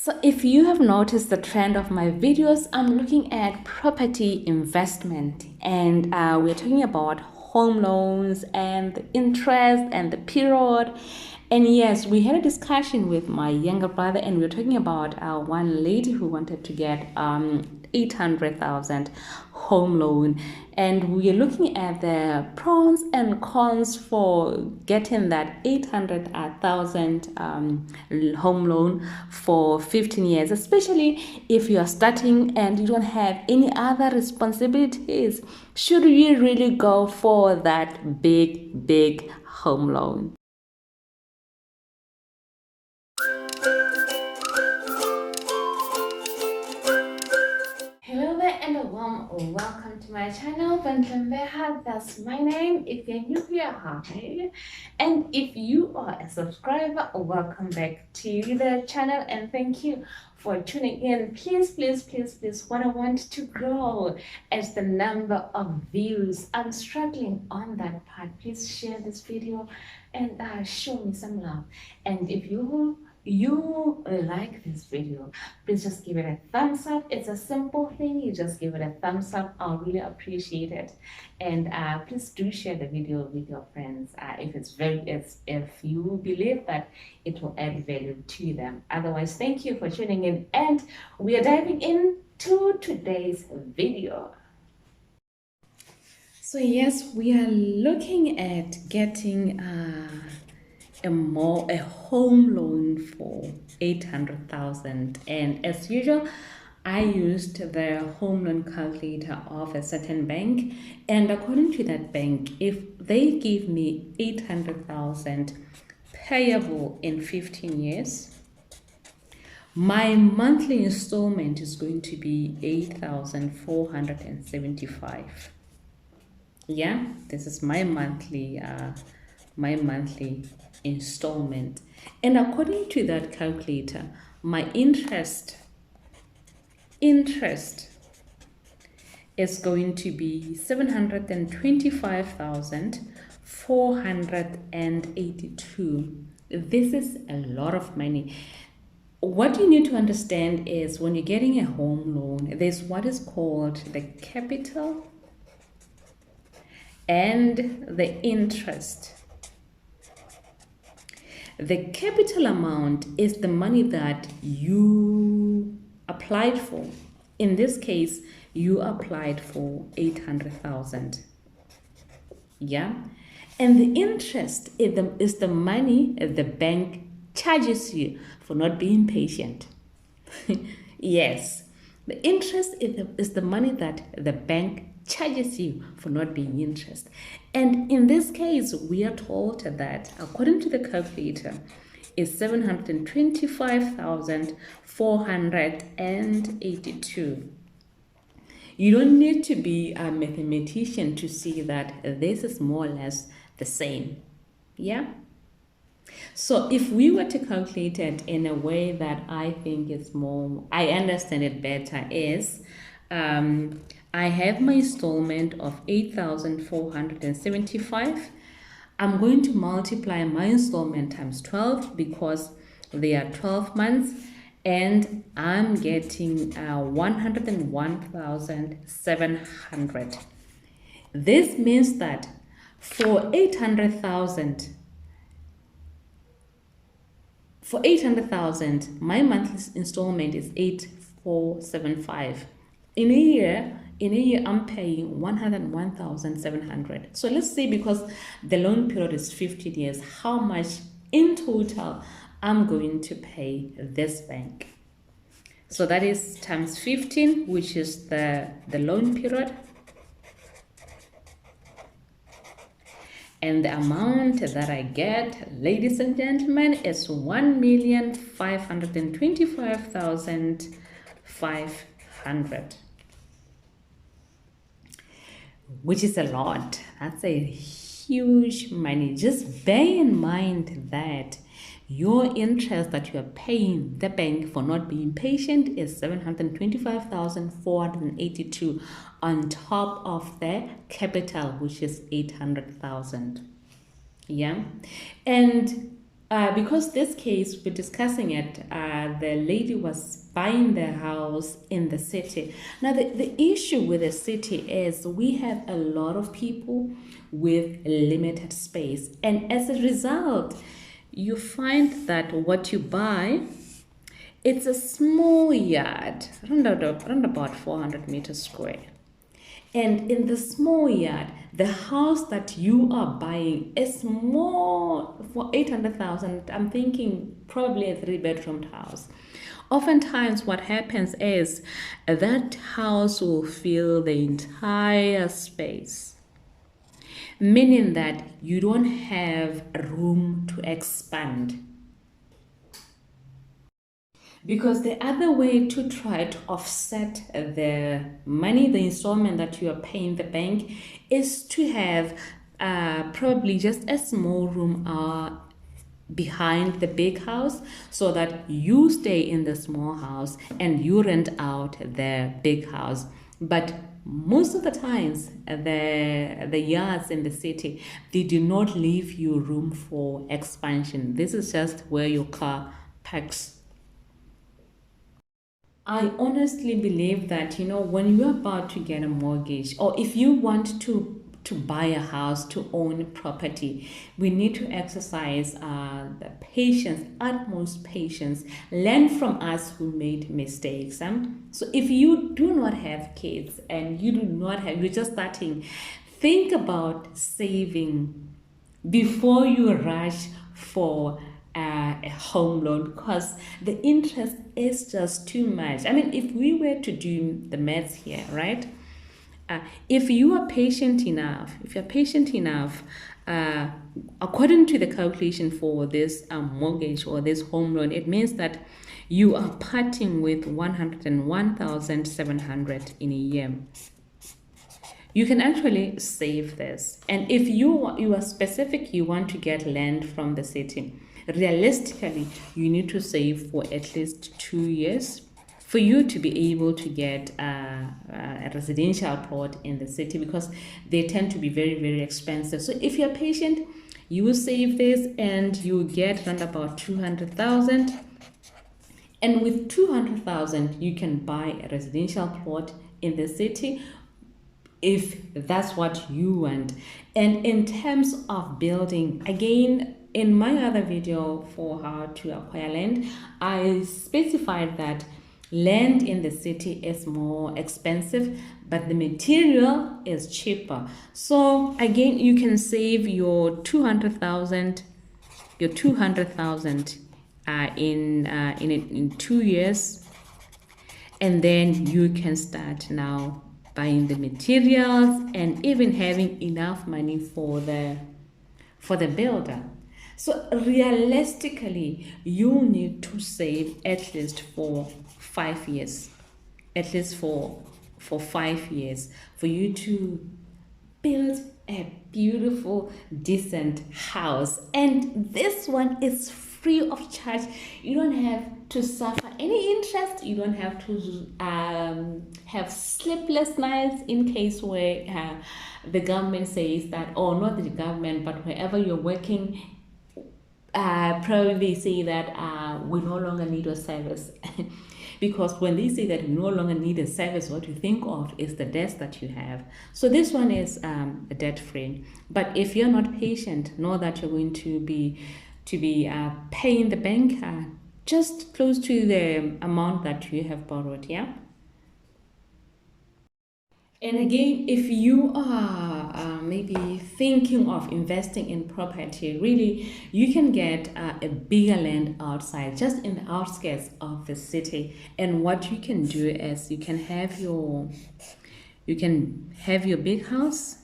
So if you have noticed the trend of my videos, I'm looking at property investment, and we're talking about home loans and the interest and the period. And yes, we had a discussion with my younger brother, and we were talking about one lady who wanted to get 800,000 home loan, and we are looking at the pros and cons for getting that 800,000 home loan for 15 years, especially if you are starting and you don't have any other responsibilities. Should you really go for that big home loan? Hello there and a warm welcome to my channel. Bentley, that's my name. If you're new here, hi. And if you are a subscriber, welcome back to the channel and thank you for tuning in. Please, what I want to grow is the number of views. I'm struggling on that part. Please share this video and show me some love. And if you like this video, please just give it a thumbs up. It's a simple thing. You just give it a thumbs up. I'll really appreciate it. And please do share the video with your friends if you believe that it will add value to them. Otherwise, thank you for tuning in, and we are diving into today's video. So yes, we are looking at getting a home loan for 800,000, and as usual I used the home loan calculator of a certain bank, and according to that bank, if they give me 800,000 payable in 15 years, my monthly installment is going to be 8,475. Yeah, this is my monthly installment. And according to that calculator, my interest is going to be 725,482. This is a lot of money. What you need to understand is when you're getting a home loan, there's what is called the capital and the interest. The capital amount is the money that you applied for. In this case, you applied for 800,000. Yeah. And the interest is the money the bank charges you for not being patient. Yes. The interest is the money that the bank charges you for not being interested. And in this case, we are told that according to the calculator, is 725,482. You don't need to be a mathematician to see that this is more or less the same. Yeah. So if we were to calculate it in a way that I think is I understand it better, is I have my installment of 8,475. I'm going to multiply my installment times 12 because they are 12 months, and I'm getting 101,700. This means that for 800,000, my monthly installment is 8,475. In a year, I'm paying 101,700. So let's say, because the loan period is 15 years, how much in total I'm going to pay this bank. So that is times 15, which is the loan period. And the amount that I get, ladies and gentlemen, is 1,525,500. Which is a lot. That's a huge money. Just bear in mind that your interest that you are paying the bank for not being patient is 725,482 on top of the capital, which is 800,000. Yeah. And Because this case, we're discussing it, the lady was buying the house in the city. Now, the issue with the city is we have a lot of people with limited space. And as a result, you find that what you buy, it's a small yard, around about 400 meters square. And in the small yard, the house that you are buying is more for 800,000. I'm thinking probably a 3 bedroom house. Oftentimes, what happens is that house will fill the entire space, meaning that you don't have room to expand. Because the other way to try to offset the money, the installment that you are paying the bank, is to have probably just a small room behind the big house, so that you stay in the small house and you rent out the big house. But most of the times, the yards in the city, they do not leave you room for expansion. This is just where your car parks. I honestly believe that, when you're about to get a mortgage, or if you want to buy a house, to own property, we need to exercise the patience, utmost patience. Learn from us who made mistakes. So if you do not have kids and you're just starting, think about saving before you rush for a home loan, because the interest is just too much. I mean, if we were to do the maths here, right? If you're patient enough, according to the calculation for this mortgage or this home loan, it means that you are parting with 101,700 in a year. You can actually save this. And if you are specific, you want to get land from the city, realistically, you need to save for at least 2 years for you to be able to get a residential plot in the city, because they tend to be very, very expensive. So if you're patient, you will save this and you get around about 200,000. And with 200,000, you can buy a residential plot in the city if that's what you want. And in terms of building, again, in my other video for how to acquire land, I specified that land in the city is more expensive, but the material is cheaper. So again, you can save your 200,000 in 2 years, and then you can start now buying the materials and even having enough money for the builder. So realistically, you need to save at least for 5 years, at least for 5 years, for you to build a beautiful, decent house. And this one is free of charge. You don't have to suffer any interest. You don't have to have sleepless nights in case where the government says that, or not the government, but wherever you're working, probably say that we no longer need a service. Because when they say that we no longer need a service, what you think of is the debts that you have. So this one is debt free. But if you're not patient, know that you're going to be paying the bank just close to the amount that you have borrowed. Yeah. And again, if you are maybe thinking of investing in property, really, you can get a bigger land outside, just in the outskirts of the city. And what you can do is you can have your big house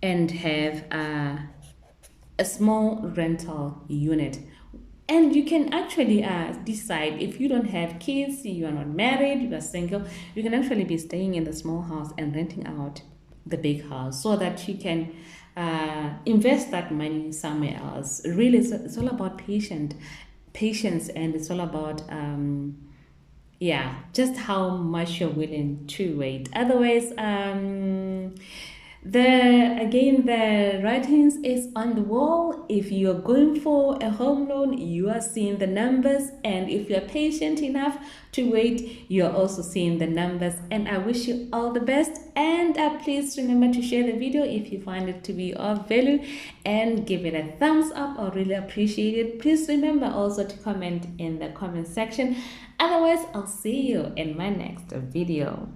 and have a small rental unit. And you can actually decide, if you don't have kids, you are not married, you are single, you can actually be staying in the small house and renting out the big house, so that you can invest that money somewhere else. Really, it's all about patience, and it's all about just how much you're willing to wait. Otherwise, The writings is on the wall. If you're going for a home loan, you are seeing the numbers, and if you're patient enough to wait, you're also seeing the numbers. And I wish you all the best, and please remember to share the video if you find it to be of value, and give it a thumbs up. I really appreciate it. Please remember also to comment in the comment section. Otherwise, I'll see you in my next video.